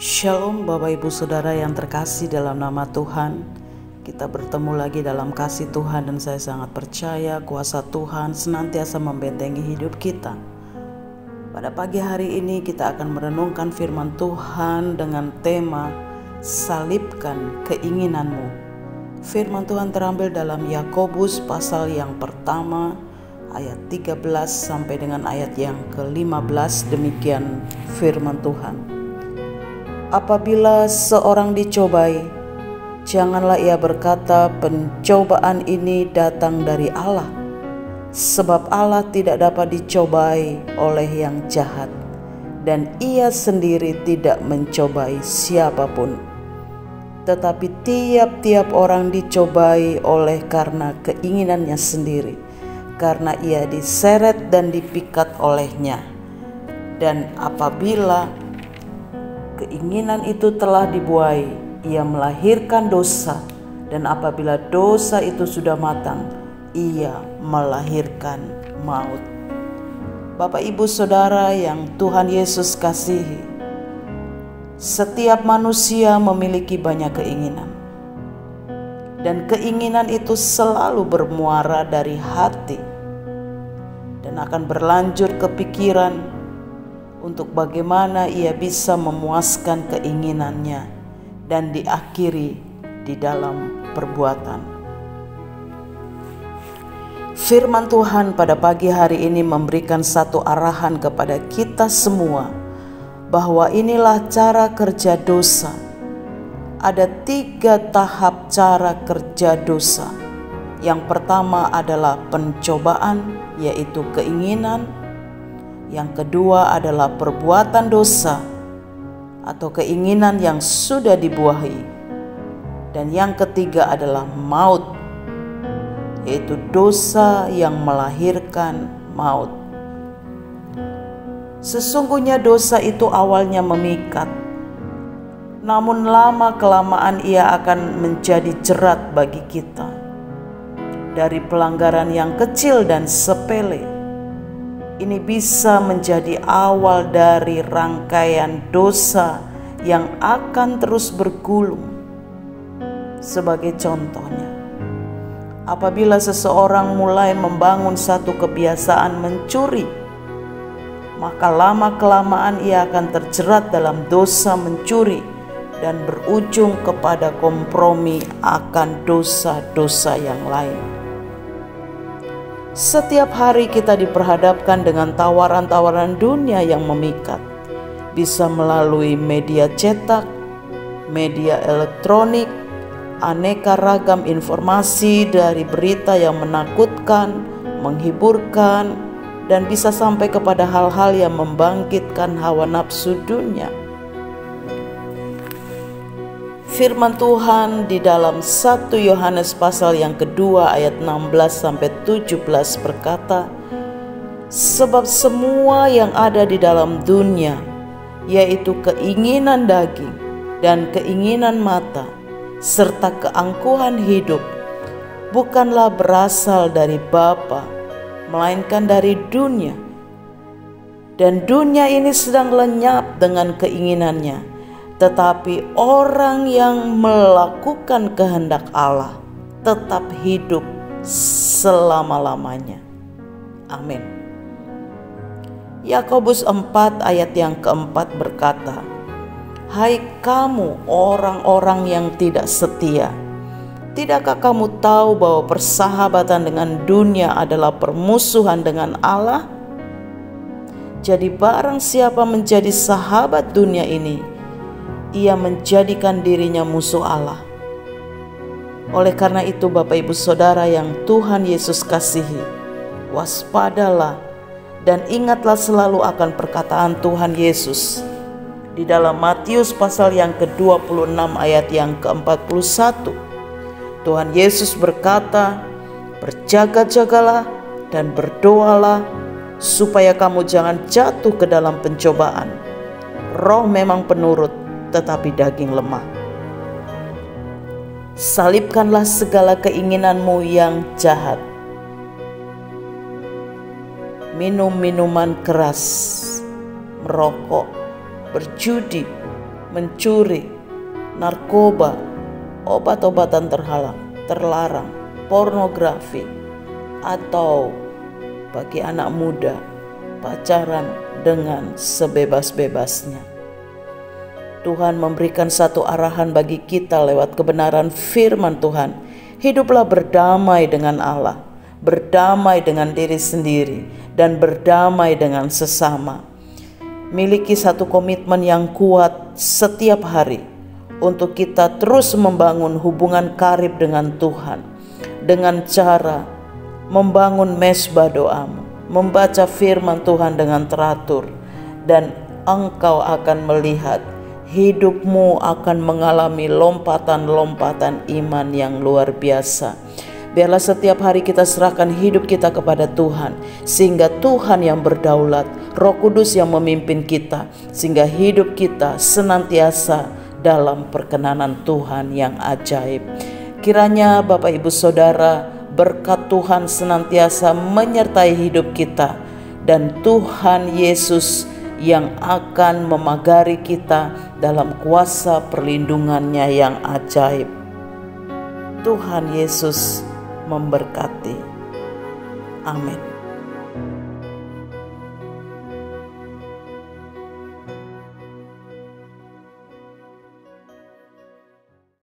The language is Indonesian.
Shalom Bapak Ibu Saudara yang terkasih dalam nama Tuhan. Kita bertemu lagi dalam kasih Tuhan dan saya sangat percaya kuasa Tuhan senantiasa membentengi hidup kita. Pada pagi hari ini kita akan merenungkan firman Tuhan dengan tema Salibkan Keinginanmu. Firman Tuhan terambil dalam Yakobus pasal yang pertama ayat 13 sampai dengan ayat yang ke-15. Demikian firman Tuhan. Apabila seorang dicobai, janganlah ia berkata pencobaan ini datang dari Allah, sebab Allah tidak dapat dicobai oleh yang jahat, dan ia sendiri tidak mencobai siapapun. Tetapi tiap-tiap orang dicobai oleh karena keinginannya sendiri, karena ia diseret dan dipikat olehnya. Dan apabila keinginan itu telah dibuai, ia melahirkan dosa, dan apabila dosa itu sudah matang, ia melahirkan maut. Bapak Ibu Saudara yang Tuhan Yesus kasihi, setiap manusia memiliki banyak keinginan, dan keinginan itu selalu bermuara dari hati dan akan berlanjut ke pikiran untuk bagaimana ia bisa memuaskan keinginannya dan diakhiri di dalam perbuatan. Firman Tuhan pada pagi hari ini memberikan satu arahan kepada kita semua bahwa inilah cara kerja dosa. Ada 3 tahap cara kerja dosa. Yang pertama adalah pencobaan, yaitu keinginan. Yang kedua adalah perbuatan dosa atau keinginan yang sudah dibuahi. Dan yang ketiga adalah maut, yaitu dosa yang melahirkan maut. Sesungguhnya dosa itu awalnya memikat, namun lama-kelamaan ia akan menjadi jerat bagi kita. Dari pelanggaran yang kecil dan sepele, ini bisa menjadi awal dari rangkaian dosa yang akan terus bergulung. Sebagai contohnya, apabila seseorang mulai membangun satu kebiasaan mencuri, maka lama-kelamaan ia akan terjerat dalam dosa mencuri dan berujung kepada kompromi akan dosa-dosa yang lain. Setiap hari kita diperhadapkan dengan tawaran-tawaran dunia yang memikat, bisa melalui media cetak, media elektronik, aneka ragam informasi dari berita yang menakutkan, menghiburkan, dan bisa sampai kepada hal-hal yang membangkitkan hawa nafsu dunia. Firman Tuhan di dalam 1 Yohanes pasal yang kedua ayat 16 sampai 17 berkata, sebab semua yang ada di dalam dunia, yaitu keinginan daging dan keinginan mata serta keangkuhan hidup, bukanlah berasal dari Bapa, melainkan dari dunia. Dan dunia ini sedang lenyap dengan keinginannya. Tetapi orang yang melakukan kehendak Allah tetap hidup selama-lamanya. Amin. Yakobus 4 ayat yang keempat berkata, hai kamu orang-orang yang tidak setia, tidakkah kamu tahu bahwa persahabatan dengan dunia adalah permusuhan dengan Allah? Jadi barang siapa menjadi sahabat dunia ini, ia menjadikan dirinya musuh Allah. Oleh karena itu Bapak Ibu Saudara yang Tuhan Yesus kasihi, waspadalah dan ingatlah selalu akan perkataan Tuhan Yesus di dalam Matius pasal yang ke-26 ayat yang ke-41. Tuhan Yesus berkata, berjaga-jagalah dan berdoalah supaya kamu jangan jatuh ke dalam pencobaan. Roh memang penurut, tetapi daging lemah. Salibkanlah segala keinginanmu yang jahat. Minum minuman keras, merokok, berjudi, mencuri, narkoba, obat-obatan terlarang, pornografi, atau bagi anak muda pacaran dengan sebebas-bebasnya. Tuhan memberikan satu arahan bagi kita lewat kebenaran firman Tuhan. Hiduplah berdamai dengan Allah, berdamai dengan diri sendiri, dan berdamai dengan sesama. Miliki satu komitmen yang kuat setiap hari untuk kita terus membangun hubungan karib dengan Tuhan dengan cara membangun mesbah doamu, membaca firman Tuhan dengan teratur, dan engkau akan melihat hidupmu akan mengalami lompatan-lompatan iman yang luar biasa. Biarlah setiap hari kita serahkan hidup kita kepada Tuhan, sehingga Tuhan yang berdaulat, Roh Kudus yang memimpin kita, sehingga hidup kita senantiasa dalam perkenanan Tuhan yang ajaib. Kiranya Bapak Ibu Saudara, berkat Tuhan senantiasa menyertai hidup kita, dan Tuhan Yesus yang akan memagari kita dalam kuasa perlindungannya yang ajaib. Tuhan Yesus memberkati. Amin.